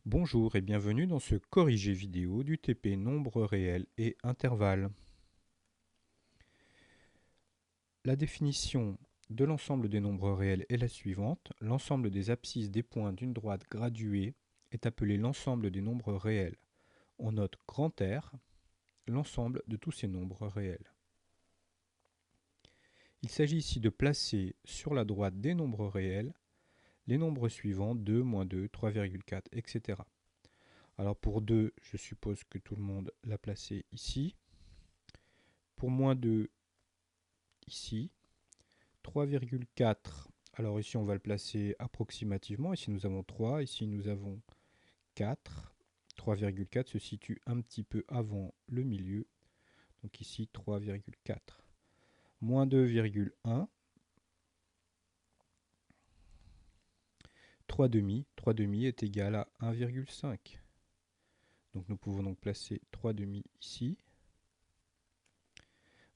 Bonjour et bienvenue dans ce corrigé vidéo du TP nombre réel et intervalle. La définition de l'ensemble des nombres réels est la suivante. L'ensemble des abscisses des points d'une droite graduée est appelé l'ensemble des nombres réels. On note grand R, l'ensemble de tous ces nombres réels. Il s'agit ici de placer sur la droite des nombres réels les nombres suivants 2, moins 2, 3,4, etc. Alors pour 2, je suppose que tout le monde l'a placé ici. Pour moins 2, ici. 3,4. Alors ici on va le placer approximativement. Ici nous avons 3, ici nous avons 4. 3,4 se situe un petit peu avant le milieu. Donc ici 3,4. Moins 2,1. 3 demi. 3 demi est égal à 1,5. Donc nous pouvons donc placer 3 demi ici.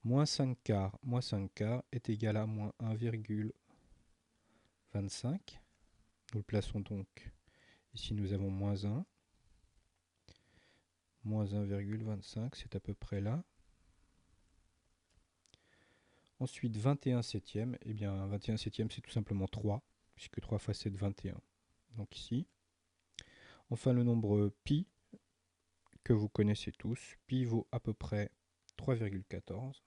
Moins 5 quarts. Moins 5 quarts est égal à moins 1,25. Nous le plaçons donc. Ici nous avons moins 1. Moins 1,25, c'est à peu près là. Ensuite, 21 septième, eh bien 21 septième c'est tout simplement 3, puisque 3 fois 7, 21. Donc ici. Enfin, le nombre pi, que vous connaissez tous, pi vaut à peu près 3,14.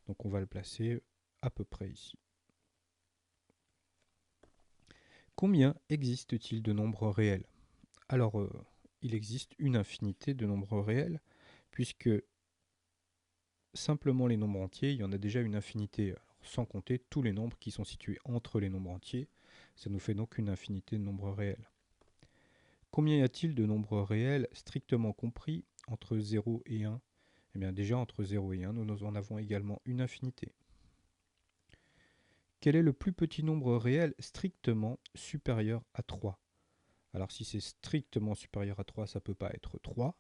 Donc on va le placer à peu près ici. Combien existe-t-il de nombres réels? Alors, il existe une infinité de nombres réels, puisque simplement les nombres entiers, il y en a déjà une infinité, sans compter tous les nombres qui sont situés entre les nombres entiers. Ça nous fait donc une infinité de nombres réels. Combien y a-t-il de nombres réels strictement compris entre 0 et 1? Eh bien déjà entre 0 et 1, nous en avons également une infinité. Quel est le plus petit nombre réel strictement supérieur à 3? Alors si c'est strictement supérieur à 3, ça ne peut pas être 3.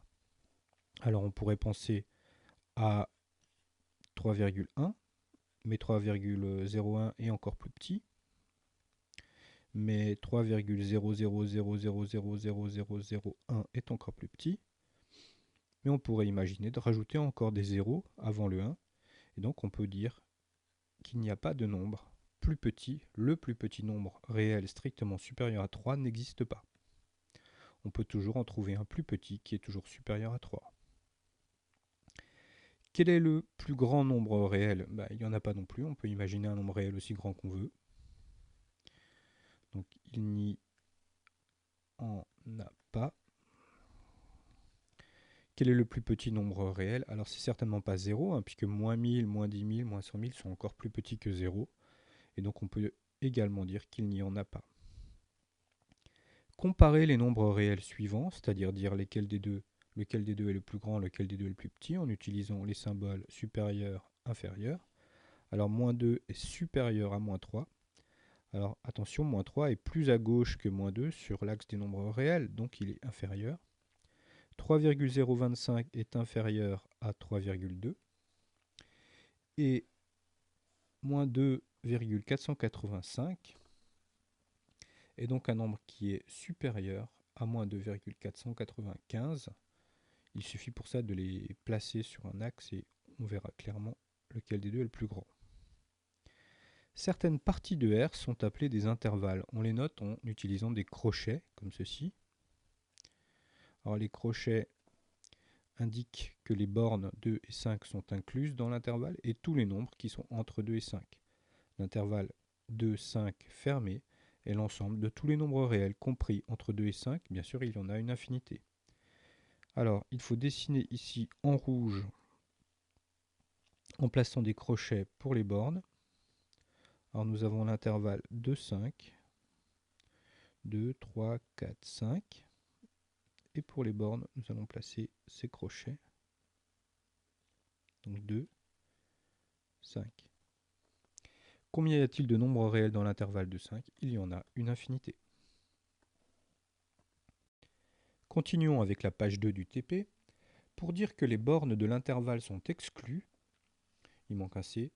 Alors on pourrait penser à 3,1, mais 3,01 est encore plus petit. Mais 3,000000001 est encore plus petit. Mais on pourrait imaginer de rajouter encore des zéros avant le 1. Et donc on peut dire qu'il n'y a pas de nombre plus petit. Le plus petit nombre réel strictement supérieur à 3 n'existe pas. On peut toujours en trouver un plus petit qui est toujours supérieur à 3. Quel est le plus grand nombre réel? Il n'y en a pas non plus. On peut imaginer un nombre réel aussi grand qu'on veut. Donc il n'y en a pas. Quel est le plus petit nombre réel? Alors c'est certainement pas 0, hein, puisque moins 1000, moins 10 000, moins 100 000 sont encore plus petits que 0. Et donc on peut également dire qu'il n'y en a pas. Comparer les nombres réels suivants, c'est-à-dire dire lequel des deux est le plus grand, lequel des deux est le plus petit, en utilisant les symboles supérieur, inférieur. Alors moins 2 est supérieur à moins 3. Alors attention, moins 3 est plus à gauche que moins 2 sur l'axe des nombres réels, donc il est inférieur. 3,025 est inférieur à 3,2 et moins 2,485 est donc un nombre qui est supérieur à moins 2,495. Il suffit pour ça de les placer sur un axe et on verra clairement lequel des deux est le plus grand. Certaines parties de R sont appelées des intervalles. On les note en utilisant des crochets comme ceci. Alors les crochets indique que les bornes 2 et 5 sont incluses dans l'intervalle et tous les nombres qui sont entre 2 et 5. L'intervalle 2, 5 fermé est l'ensemble de tous les nombres réels compris entre 2 et 5. Bien sûr, il y en a une infinité. Alors, il faut dessiner ici en rouge en plaçant des crochets pour les bornes. Alors, nous avons l'intervalle 2, 5, 2, 3, 4, 5. Et pour les bornes, nous allons placer ces crochets. Donc 2, 5. Combien y a-t-il de nombres réels dans l'intervalle de 5? Il y en a une infinité. Continuons avec la page 2 du TP. Pour dire que les bornes de l'intervalle sont exclues, il manque un C,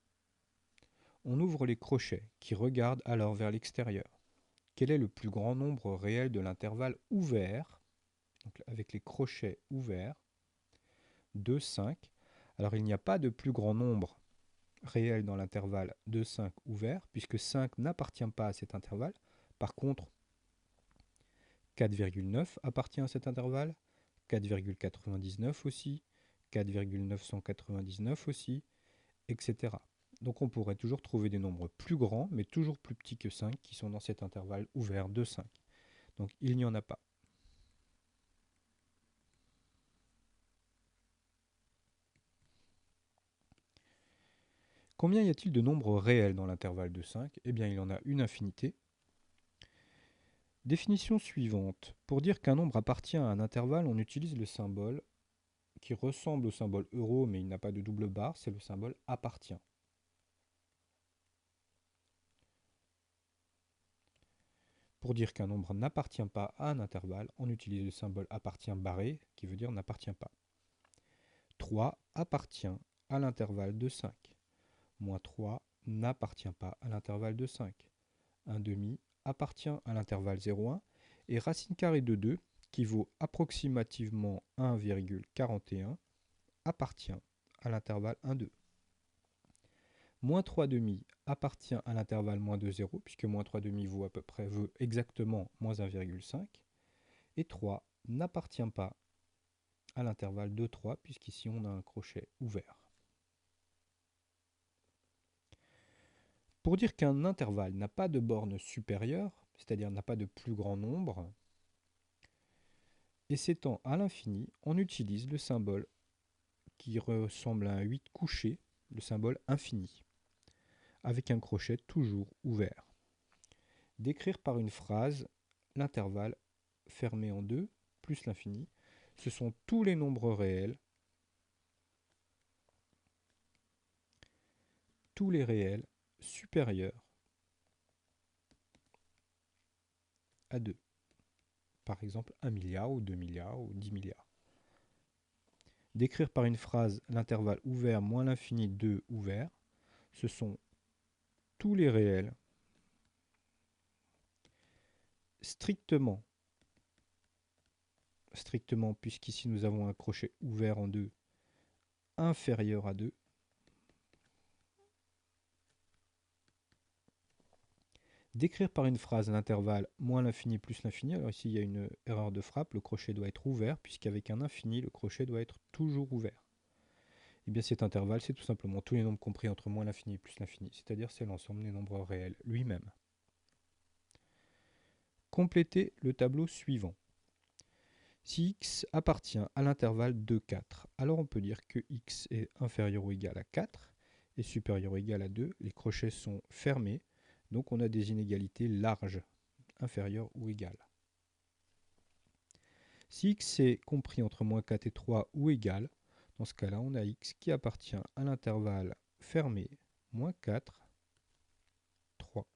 on ouvre les crochets qui regardent alors vers l'extérieur. quel est le plus grand nombre réel de l'intervalle ouvert, donc avec les crochets ouverts, de 5. Alors il n'y a pas de plus grand nombre réel dans l'intervalle de 5 ouvert, puisque 5 n'appartient pas à cet intervalle. Par contre, 4,9 appartient à cet intervalle, 4,99 aussi, 4,999 aussi, etc. Donc on pourrait toujours trouver des nombres plus grands, mais toujours plus petits que 5, qui sont dans cet intervalle ouvert de 5. Donc il n'y en a pas. Combien y a-t-il de nombres réels dans l'intervalle de 5? Eh bien il y en a une infinité. Définition suivante. Pour dire qu'un nombre appartient à un intervalle, on utilise le symbole qui ressemble au symbole euro, mais il n'a pas de double barre, c'est le symbole appartient. Pour dire qu'un nombre n'appartient pas à un intervalle, on utilise le symbole appartient barré, qui veut dire n'appartient pas. 3 appartient à l'intervalle de 5. Moins 3 n'appartient pas à l'intervalle de 5. 1 demi appartient à l'intervalle 0,1. Et racine carrée de 2, qui vaut approximativement 1,41, appartient à l'intervalle 1, 2. Moins 3 demi appartient à l'intervalle moins 2, 0, puisque moins 3 demi veut exactement moins 1,5. Et 3 n'appartient pas à l'intervalle 2, 3, puisqu'ici on a un crochet ouvert. Pour dire qu'un intervalle n'a pas de borne supérieure, c'est-à-dire n'a pas de plus grand nombre, et s'étend à l'infini, on utilise le symbole qui ressemble à un 8 couché, le symbole infini, avec un crochet toujours ouvert. Décrire par une phrase l'intervalle fermé en 2 plus l'infini, ce sont tous les nombres réels, supérieurs à 2. Par exemple 1 milliard ou 2 milliards ou 10 milliards. Décrire par une phrase l'intervalle ouvert moins l'infini 2 ouvert, ce sont tous les réels strictement puisqu'ici nous avons un crochet ouvert en 2 inférieur à 2. Décrire par une phrase l'intervalle moins l'infini plus l'infini. Alors ici il y a une erreur de frappe, le crochet doit être ouvert puisqu'avec un infini le crochet doit être toujours ouvert. Et bien cet intervalle c'est tout simplement tous les nombres compris entre moins l'infini et plus l'infini, c'est-à-dire c'est l'ensemble des nombres réels lui-même. Complétez le tableau suivant. Si x appartient à l'intervalle 2, 4, alors on peut dire que x est inférieur ou égal à 4 et supérieur ou égal à 2. Les crochets sont fermés, donc on a des inégalités larges, inférieures ou égales. Si x est compris entre moins 4 et 3 ou égal, dans ce cas-là, on a x qui appartient à l'intervalle fermé moins 4, 3.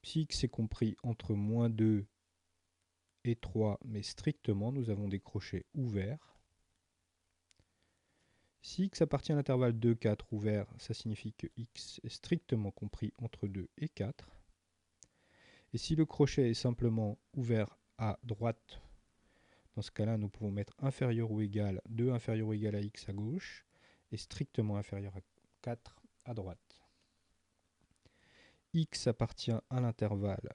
Si x est compris entre moins 2 et 3, mais strictement, nous avons des crochets ouverts. Si x appartient à l'intervalle 2, 4 ouvert, ça signifie que x est strictement compris entre 2 et 4. Et si le crochet est simplement ouvert à droite, dans ce cas-là, nous pouvons mettre inférieur ou égal, 2 inférieur ou égal à x à gauche, et strictement inférieur à 4 à droite. X appartient à l'intervalle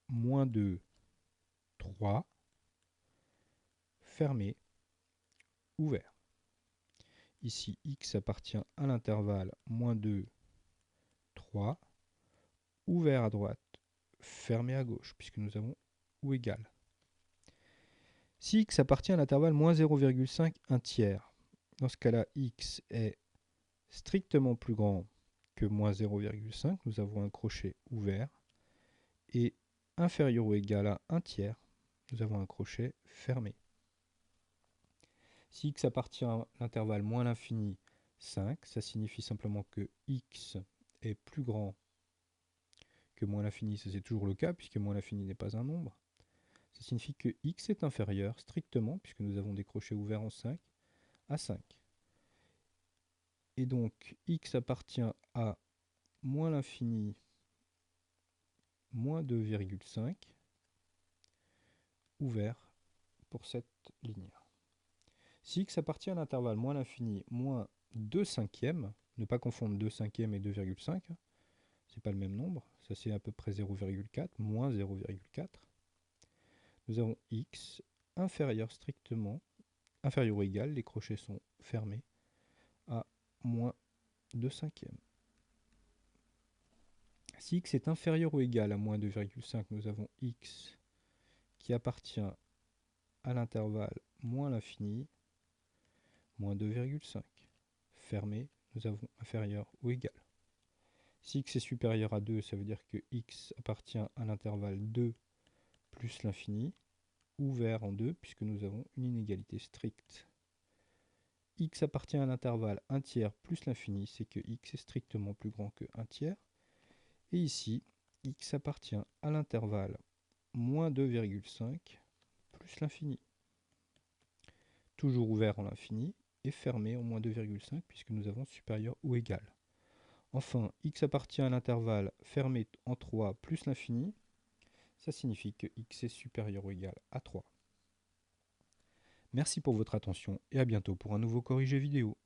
moins 2, 3, fermé, ouvert. Ici, x appartient à l'intervalle moins 2, 3, ouvert à droite, fermé à gauche, puisque nous avons ou égal. Si x appartient à l'intervalle moins 0,5, 1 tiers, dans ce cas-là, x est strictement plus grand que moins 0,5, nous avons un crochet ouvert, et inférieur ou égal à 1 tiers, nous avons un crochet fermé. Si x appartient à l'intervalle moins l'infini 5, ça signifie simplement que x est plus grand que moins l'infini, ça c'est toujours le cas puisque moins l'infini n'est pas un nombre. Ça signifie que x est inférieur strictement, puisque nous avons des crochets ouverts en 5, à 5. Et donc x appartient à moins l'infini moins 2,5 ouvert pour cette linéaire. Si x appartient à l'intervalle moins l'infini moins 2 cinquièmes, ne pas confondre 2 cinquièmes et 2,5, c'est pas le même nombre, ça c'est à peu près 0,4, moins 0,4, nous avons x inférieur strictement, inférieur ou égal, les crochets sont fermés, à moins 2 cinquièmes. Si x est inférieur ou égal à moins 2,5, nous avons x qui appartient à l'intervalle moins l'infini, moins 2,5. Fermé, nous avons inférieur ou égal. Si x est supérieur à 2, ça veut dire que x appartient à l'intervalle 2 plus l'infini, ouvert en 2, puisque nous avons une inégalité stricte. X appartient à l'intervalle 1 tiers plus l'infini, c'est que x est strictement plus grand que 1 tiers. Et ici, x appartient à l'intervalle moins 2,5 plus l'infini. Toujours ouvert en l'infini et fermé en moins 2,5 puisque nous avons supérieur ou égal. Enfin, x appartient à l'intervalle fermé en 3 plus l'infini. Ça signifie que x est supérieur ou égal à 3. Merci pour votre attention et à bientôt pour un nouveau corrigé vidéo.